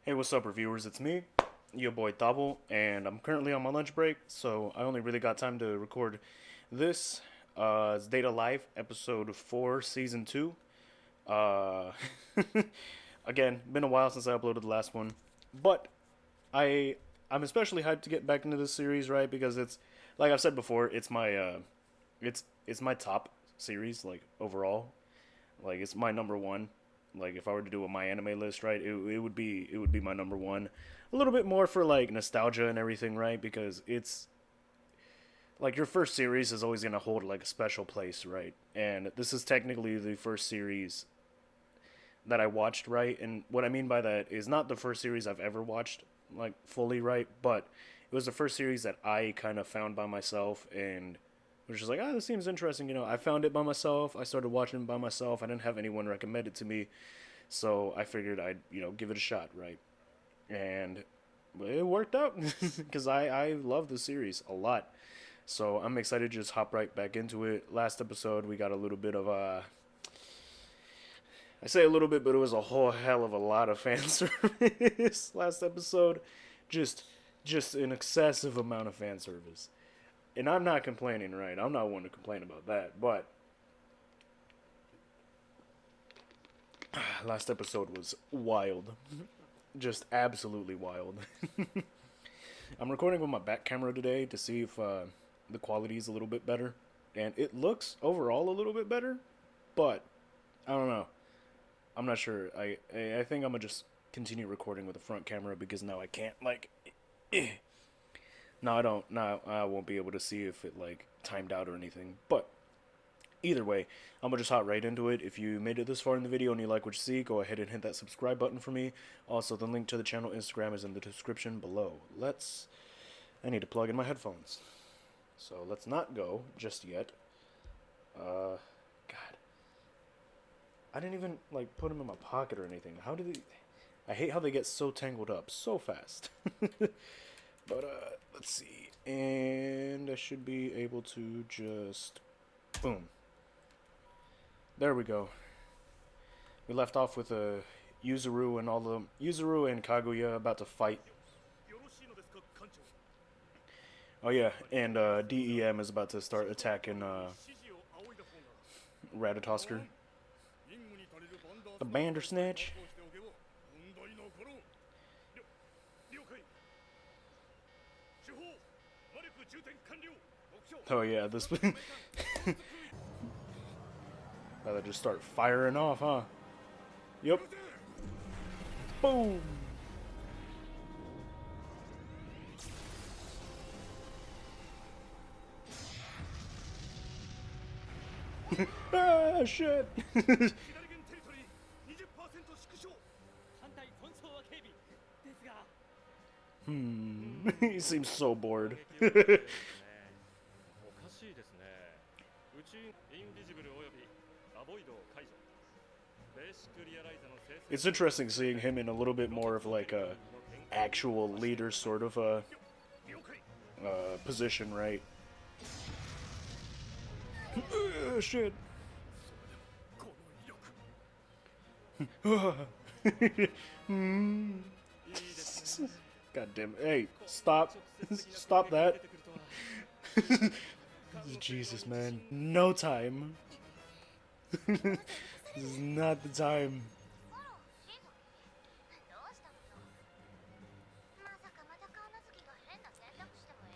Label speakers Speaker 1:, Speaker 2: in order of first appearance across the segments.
Speaker 1: Hey, what's up, reviewers? It's me, your boy Thabo, and I'm currently on my lunch break, so I only really got time to record this. It's Data Life, episode 4, season 2. Uh, Again, been a while since I uploaded the last one, but I'm especially hyped to get back into this series, right? Because it's like I've said before, it's my top series, like overall. Like it's my number one. Like if I were to do a my anime list, right, it would be my number one. A little bit more for like nostalgia and everything, right? Because it's like your first series is always gonna hold like a special place, right? And this is technically the first series that I watched, right? And what I mean by that is not the first series I've ever watched like fully, right? But it was the first series that I kind of found by myself and was just like, ah, this seems interesting. I found it by myself. I started watching it by myself. I didn't have anyone recommend it to me, so I figured I'd give it a shot, right? And it worked out because I love the series a lot. So I'm excited to just hop right back into it. Last episode we got a little bit of I say a little bit, but it was a whole hell of a lot of fan service last episode. Just just an excessive amount of fan service. And I'm not complaining, right? I'm not one to complain about that, but last episode was wild. Just absolutely wild. I'm recording with my back camera today to see if the quality is a little bit better. And it looks overall a little bit better, but I don't know. I'm not sure. I think I'm gonna just continue recording with the front camera because now I can't like. No, I don't. No, I won't be able to see if it like timed out or anything. But either way, I'm gonna just hop right into it. If you made it this far in the video and you like what you see, go ahead and hit that subscribe button for me. Also, the link to the channel Instagram is in the description below. I need to plug in my headphones. So let's not go just yet. God. I didn't even like put them in my pocket or anything. How do they? I hate how they get so tangled up so fast. But let's see, and I should be able to just boom. There we go. We left off with Yuzuru and Yuzuru and Kaguya about to fight. Oh yeah, and DEM is about to start attacking Ratatosker. The Bandersnatch. Oh yeah, this Better just start firing off, huh? Yep. Boom. Ah, shit. He seems so bored. It's interesting seeing him in a little bit more of like a actual leader sort of a position, right? Shit. God damn it. Hey, stop. Stop that. Jesus, man. No time. This is not the time.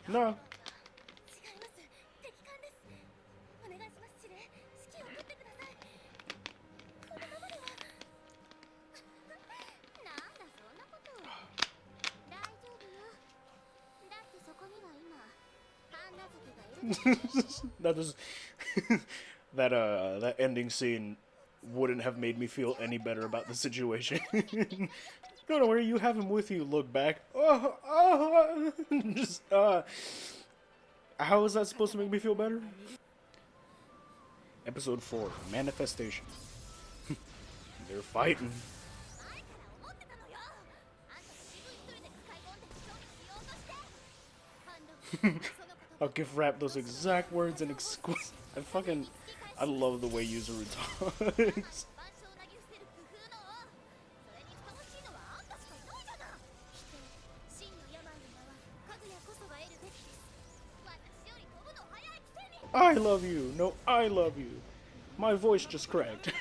Speaker 1: No. That was that ending scene wouldn't have made me feel any better about the situation. Don't worry, you have him with you. Look back. Just how is that supposed to make me feel better? Episode 4, Manifestation. They're fighting. I'll gift wrap those exact words and exquisite. I love the way Yuzuru talks. I love you. No, I love you. My voice just cracked.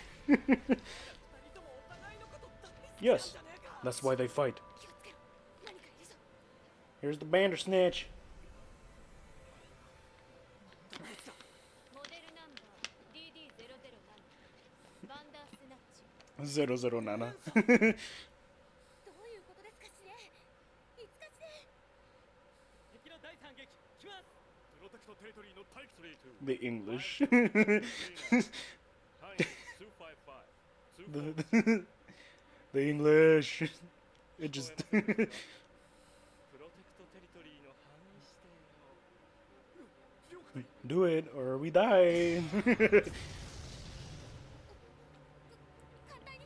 Speaker 1: Yes, that's why they fight. Here's the Bandersnatch. 009. The English. the English. It just. Do it or we die.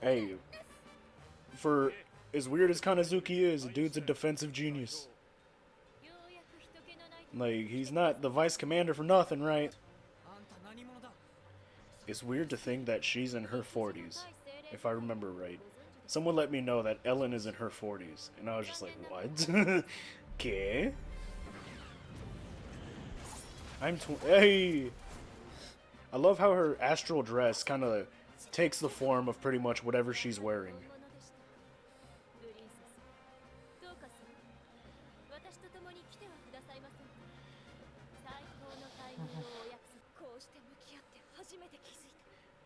Speaker 1: Hey, for as weird as Kanazuki is, dude's a defensive genius. Like, he's not the vice commander for nothing, right? It's weird to think that she's in her 40s, if I remember right. Someone let me know that Ellen is in her 40s, and I was just like, what? Okay. Hey! I love how her astral dress kind of takes the form of pretty much whatever she's wearing.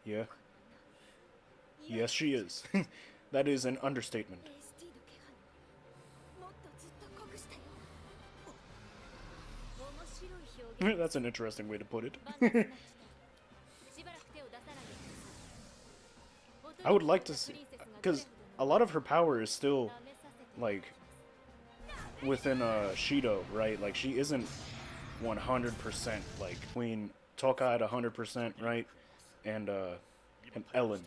Speaker 1: Yeah. Yes, she is. That is an understatement. That's an interesting way to put it. I would like to see, because a lot of her power is still, like, within Shido, right? Like, she isn't 100%, like, Queen Tohka at 100%, right? And Ellen.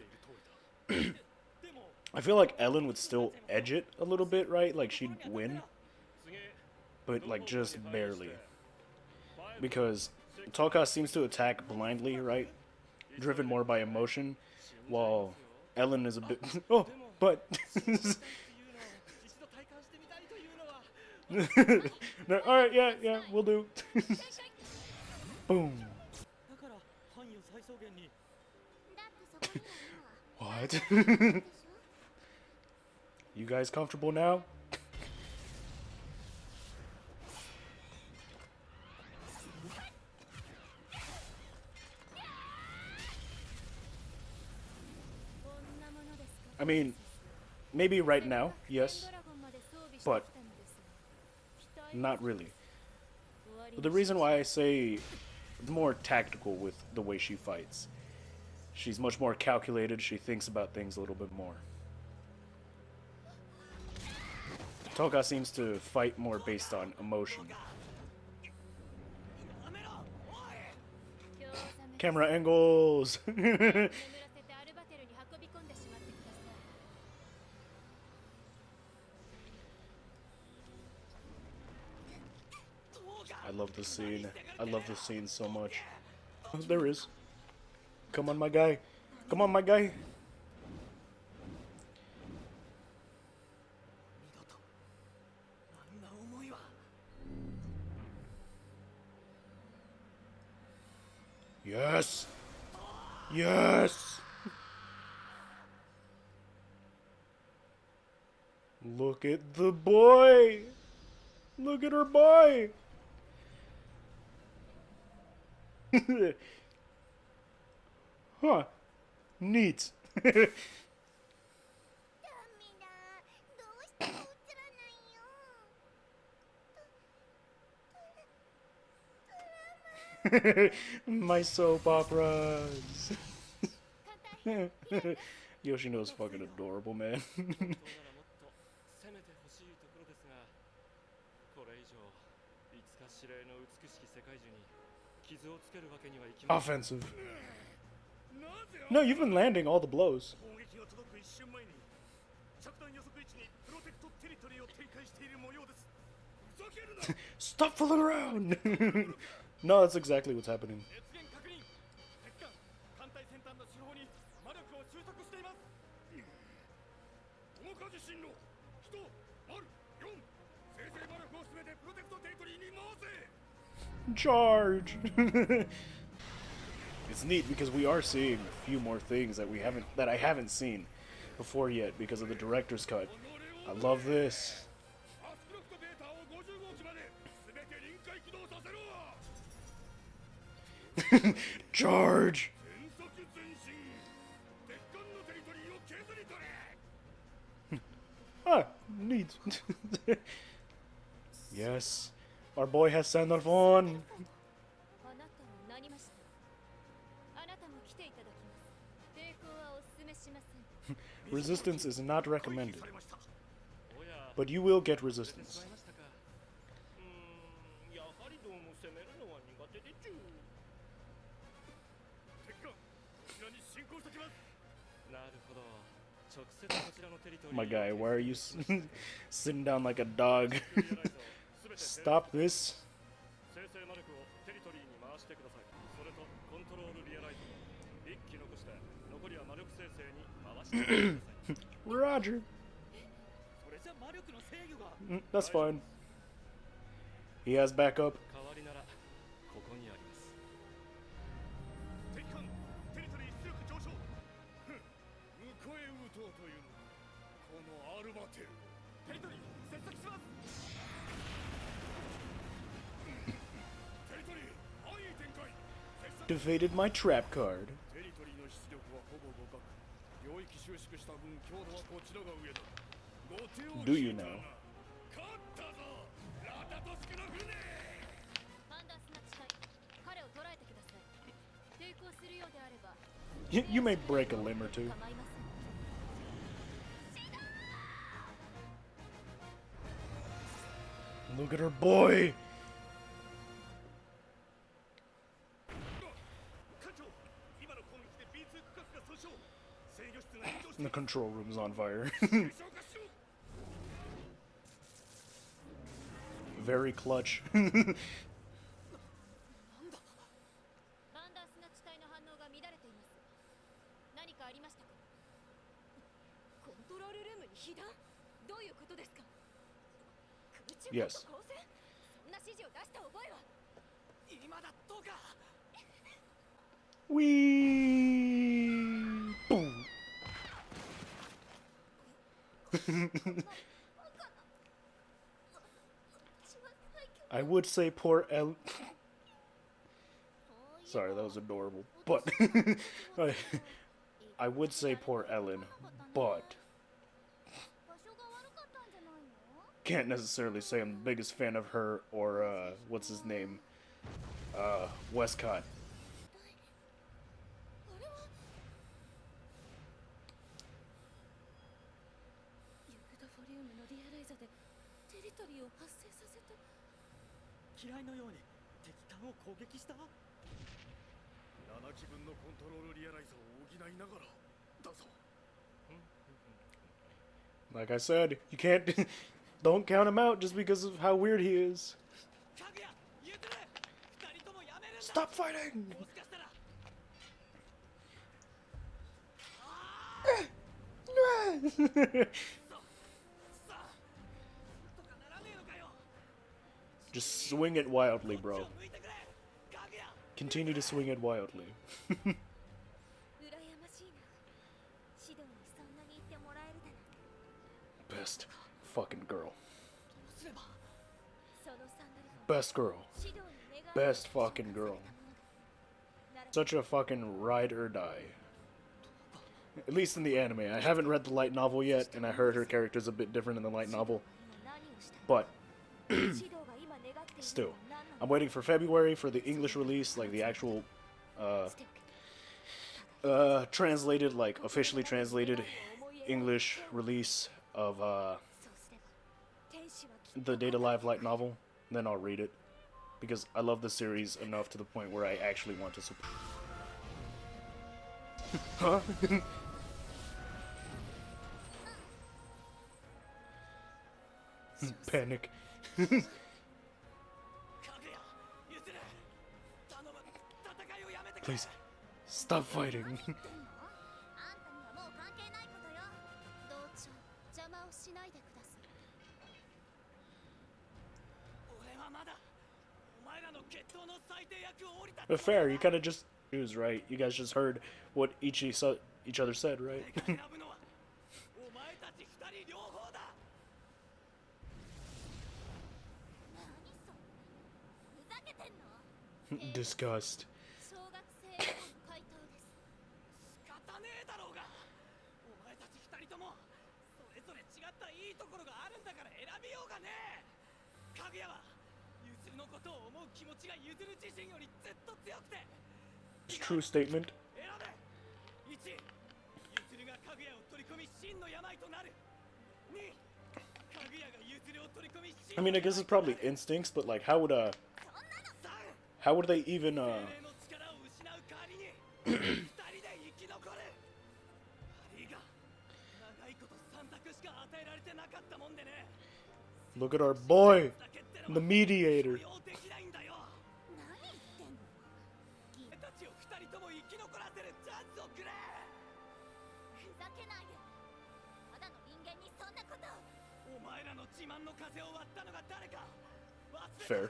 Speaker 1: I feel like Ellen would still edge it a little bit, right? Like, she'd win. But, like, just barely. Because Tohka seems to attack blindly, right? Driven more by emotion, while Ellen is a bit... Oh, but... No, alright, yeah, we'll do. Boom. What? You guys comfortable now? I mean, maybe right now, yes, but not really. But the reason why I say more tactical with the way she fights. She's much more calculated, she thinks about things a little bit more. Tohka seems to fight more based on emotion. Camera angles! I love this scene. I love this scene so much. Oh, there is. Come on, my guy. Come on, my guy. Yes. Yes. Look at the boy. Look at her boy. Huh. Neat. My soap operas. Yoshino's fucking adorable, man. Offensive. No, you've been landing all the blows. Stop fooling around! No, that's exactly what's happening. Charge! it's neat because we are seeing a few more things that I haven't seen before yet because of the director's cut. I love this. Charge! Ah, neat. Yes, our boy has Sandalphon. Resistance is not recommended, but you will get resistance. My guy, why are you sitting down like a dog? Stop this. Roger. That's fine. He has backup. Defeated my trap card. Do you know? You may break a limb or two. Look at her boy! The control room's on fire. Very clutch. Yes. Wee. Boom. I would say poor El. Sorry, that was adorable. But I would say poor Ellen, but can't necessarily say I'm the biggest fan of her or what's his name, Westcott. Like I said, you can't don't count him out just because of how weird he is. Stop fighting! Just swing it wildly, bro. Continue to swing it wildly. Best fucking girl. Best girl. Best fucking girl. Such a fucking ride or die. At least in the anime. I haven't read the light novel yet, and I heard her character's a bit different in the light novel. But still, I'm waiting for February for the English release, like the actual translated, like officially translated English release of the Data Live light novel. Then I'll read it because I love the series enough to the point where I actually want to support. Huh? Panic. Please, stop fighting. But fair, you kind of just He was right. You guys just heard what each other said, right? Disgust.
Speaker 2: のことを思う気持ちがゆずる自身よりずっと強くて
Speaker 1: True statement.
Speaker 2: 選べ1ゆずるがかぐやを取り込み真の病となる2かぐやがゆずるを取り込み
Speaker 1: I mean, I guess it's probably instincts, but like, how would they even
Speaker 2: 生命の力を失う代わりに2人で生き残るありが長いこと3択しか与えられてなかったもんでね
Speaker 1: look at our boy, the mediator. Fair.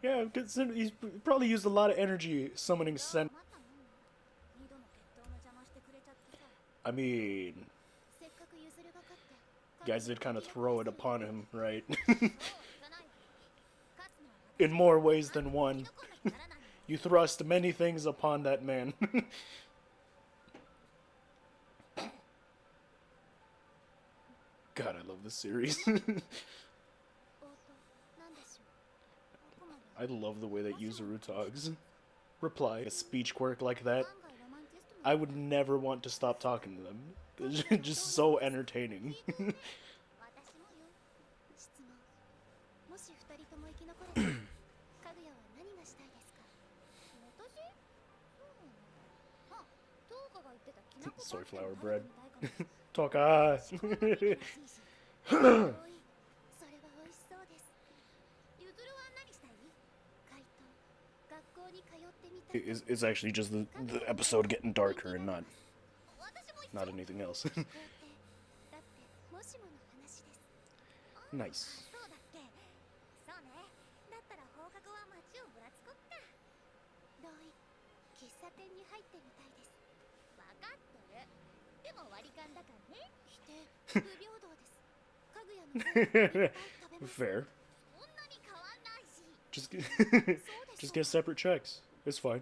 Speaker 1: Yeah, he's probably used a lot of energy summoning Sen. I mean, you guys did kind of throw it upon him, right? In more ways than one. You thrust many things upon that man. God, I love this series. I love the way that Yuzuru talks. Reply. A speech quirk like that. I would never want to stop talking to them. It's just so entertaining. Soy flour bread. Tohka! It's actually just the episode getting darker and not anything else. Nice. Fair. Just get separate checks. It's fine.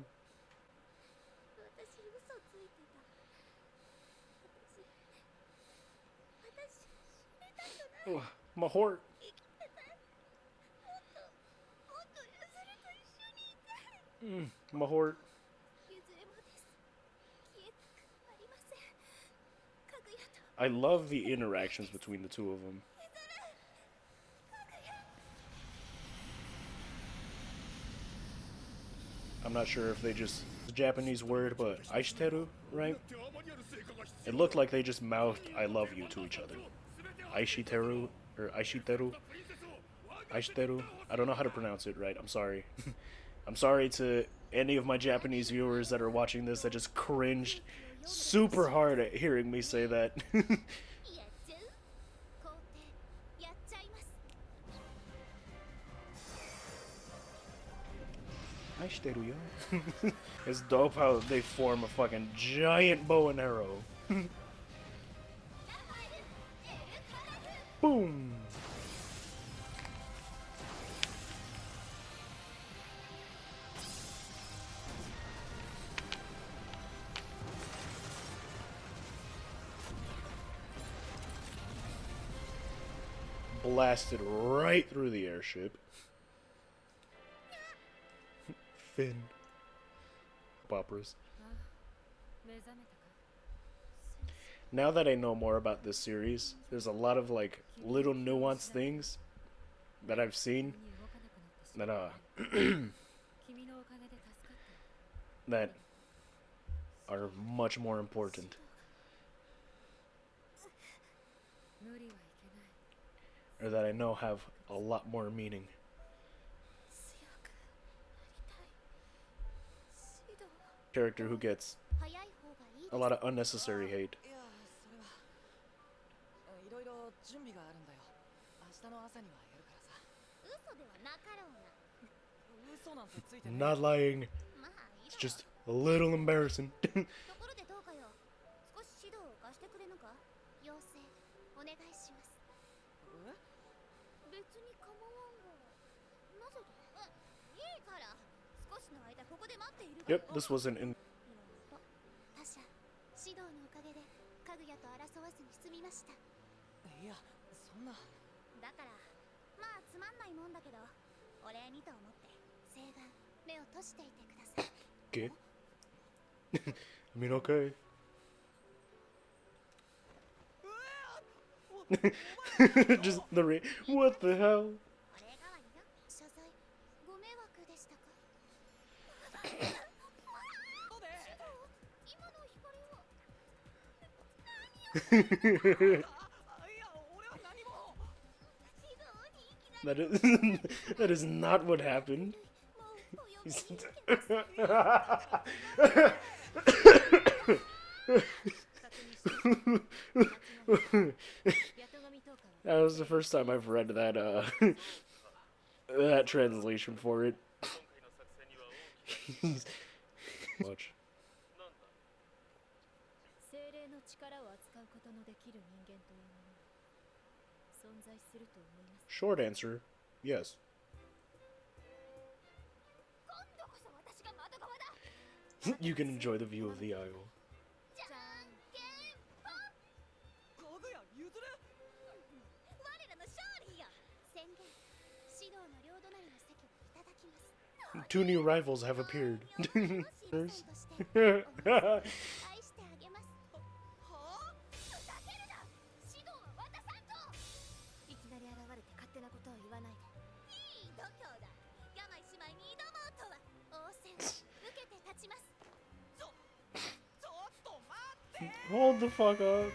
Speaker 1: Oh, my heart. My heart. I love the interactions between the two of them. I'm not sure if they just... It's a Japanese word, but aishiteru, right? It looked like they just mouthed I love you to each other. Aishiteru, or aishiteru. Aishiteru. I don't know how to pronounce it right, I'm sorry. I'm sorry to any of my Japanese viewers that are watching this that just cringed super hard at hearing me say that. It's dope how they form a fucking giant bow and arrow. Boom! Blasted right through the airship. Finn. Operas. Now that I know more about this series, there's a lot of like little nuanced things that I've seen that that are much more important. Or that I know have a lot more meaning. character who gets a lot of unnecessary hate.
Speaker 2: いやそれはいろいろ準備があるんだよ。明日の朝にはやるからさ。
Speaker 3: 嘘ではなかろうな。
Speaker 2: 嘘なんてついてね。
Speaker 1: Not lying.
Speaker 3: まあいい
Speaker 1: It's
Speaker 3: だろ
Speaker 1: just a little embarrassing.
Speaker 3: ところでどうかよ。少し指導を貸してくれぬか。要請お願いします。
Speaker 2: え？
Speaker 3: 別に構わんが。なぜだ。いいから。少しの間ここで待っている。
Speaker 1: Yep, this wasn't in.
Speaker 3: 他者指導のおかげでかぐやと争わずに済みました。
Speaker 2: いやそんな。
Speaker 3: だからまあつまんないもんだけどお礼にと思って誓願目を閉じていてください。
Speaker 1: Okay. I mean, okay. Just the what the hell?
Speaker 3: お礼代わりよ。謝罪ご迷惑でしたか。
Speaker 2: そうで。
Speaker 3: 今の光は
Speaker 2: いや俺は何も。
Speaker 1: That is that is not what happened.
Speaker 3: もうお呼びし続けます。
Speaker 1: That was the first time I've read that that translation for it. Much.
Speaker 4: 精霊の力を扱うことのできる人間というもの存在すると思います。
Speaker 1: Short answer, yes.
Speaker 3: 今度こそ私が窓側だ。
Speaker 1: You can enjoy the view of the isle.
Speaker 3: じゃんけんぽん。
Speaker 2: かぐや譲る。
Speaker 3: 我らの勝利よ。宣言指導の両隣の席をいただきます。
Speaker 1: Two new rivals have appeared.
Speaker 3: 愛してあげます。
Speaker 2: はあ。
Speaker 3: ふざけるな。指導は渡さんと。いきなり現れて勝手なことを言わないで。いい度胸だ。病姉妹に挑もうとは。応戦受けて立ちます。
Speaker 2: ちょっと待って。
Speaker 1: Hold the fuck up.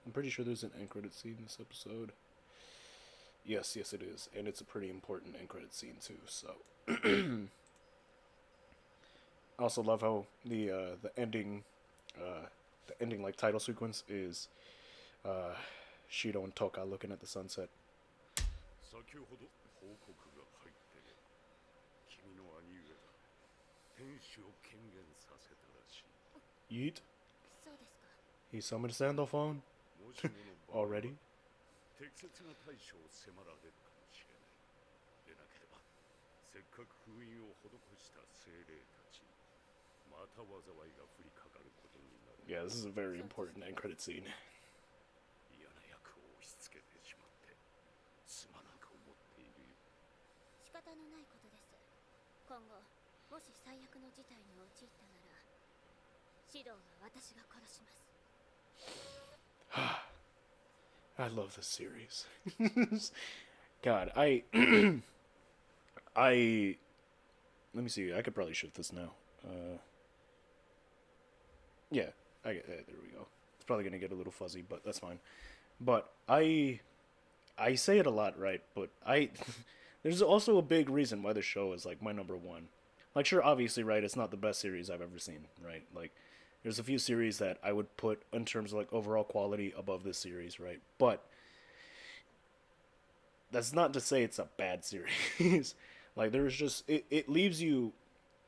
Speaker 1: I'm pretty sure there's an end credit scene in this episode. Yes, it is, and it's a pretty important end credit scene too. So, I also love how the ending like title sequence is Shido and Tohka looking at the sunset.
Speaker 5: 先ほど報告が入ってね。君の兄上が天使を権限させたらしい。
Speaker 1: Yeet.
Speaker 3: そうですか。
Speaker 1: He summoned Sandalphon
Speaker 5: もしもの場合
Speaker 1: already.
Speaker 5: 適切な対処を迫られるかもしれない。でなければ、せっかく封印を施した精霊たちにまた災いが降りかかることになる。
Speaker 1: Yeah, this is a very important end credit scene.
Speaker 5: 嫌な役を押し付けてしまってすまなく思っているよ。
Speaker 3: 仕方のないことです。今後もし最悪の事態に陥ったなら指導は私が殺します。
Speaker 1: I love this series. God, let me see. I could probably shift this now. Yeah, there we go. It's probably gonna get a little fuzzy, but that's fine. But I say it a lot, right? But there's also a big reason why this show is like my number one. Like, sure, obviously, right? It's not the best series I've ever seen, right? Like, there's a few series that I would put in terms of like overall quality above this series, right? But that's not to say it's a bad series. Like, there's just it leaves you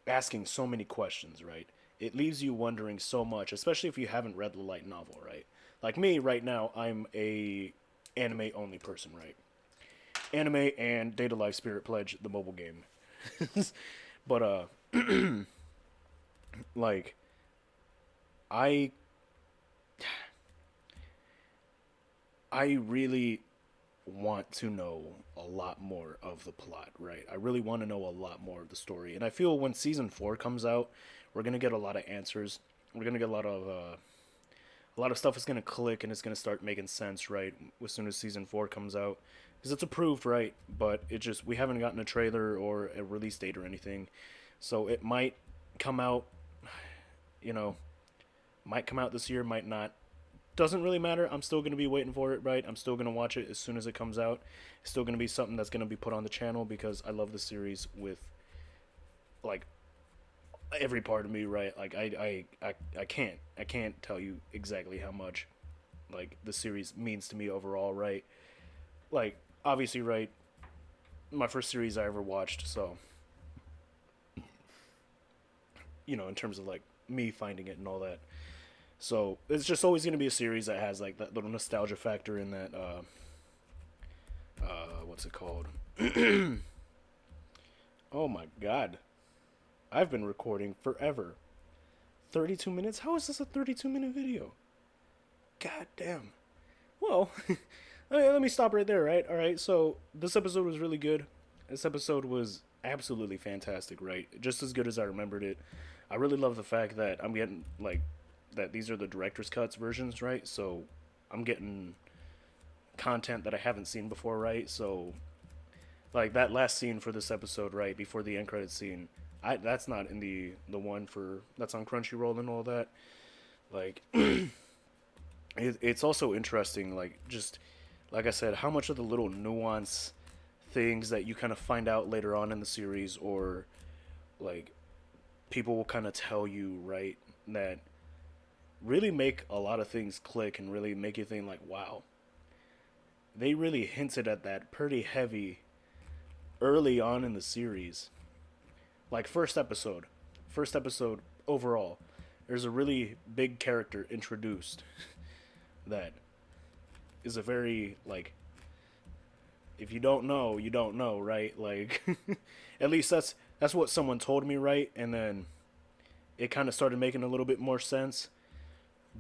Speaker 1: asking so many questions, right? It leaves you wondering so much, especially if you haven't read the light novel, right? Like me right now, I'm a anime only person, right? Anime and Data Life Spirit Pledge, the mobile game. But like, I really want to know a lot more of the plot, right? I really want to know a lot more of the story. And I feel when season 4 comes out, we're going to get a lot of answers. We're going to get a lot of stuff is going to click and it's going to start making sense, right? As soon as season 4 comes out. Because it's approved, right? But it just, we haven't gotten a trailer or a release date or anything. So it might come out, you know, might come out this year, might not. Doesn't really matter. I'm still going to be waiting for it, right? I'm still going to watch it as soon as it comes out. It's still going to be something that's going to be put on the channel because I love the series with like every part of me, right? Like I can't tell you exactly how much like the series means to me overall, right? Like obviously, right, my first series I ever watched, so in terms of like me finding it and all that. So it's just always going to be a series that has like that little nostalgia factor in that what's it called? Oh my god. I've been recording forever. 32 minutes? How is this a 32-minute video? God damn. Well, let me stop right there, right? All right. So, this episode was really good. This episode was absolutely fantastic, right? Just as good as I remembered it. I really love the fact that I'm getting like that these are the director's cuts versions, right? So, I'm getting content that I haven't seen before, right? So, like that last scene for this episode, right before the end credit scene, that's not in the one for that's on Crunchyroll and all that. Like, it's also interesting, like just like I said, how much of the little nuance things that you kind of find out later on in the series, or like people will kind of tell you, right, that really make a lot of things click and really make you think like, wow, they really hinted at that pretty heavy early on in the series. Like first episode overall, there's a really big character introduced that is a very like, if you don't know, you don't know, right? Like at least that's what someone told me, right? And then it kind of started making a little bit more sense.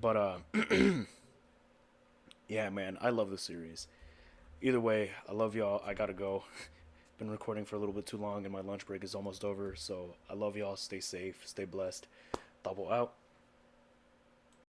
Speaker 1: But yeah, man, I love the series. Either way, I love y'all. I gotta go. Been recording for a little bit too long and my lunch break is almost over. So I love y'all. Stay safe. Stay blessed. Double out.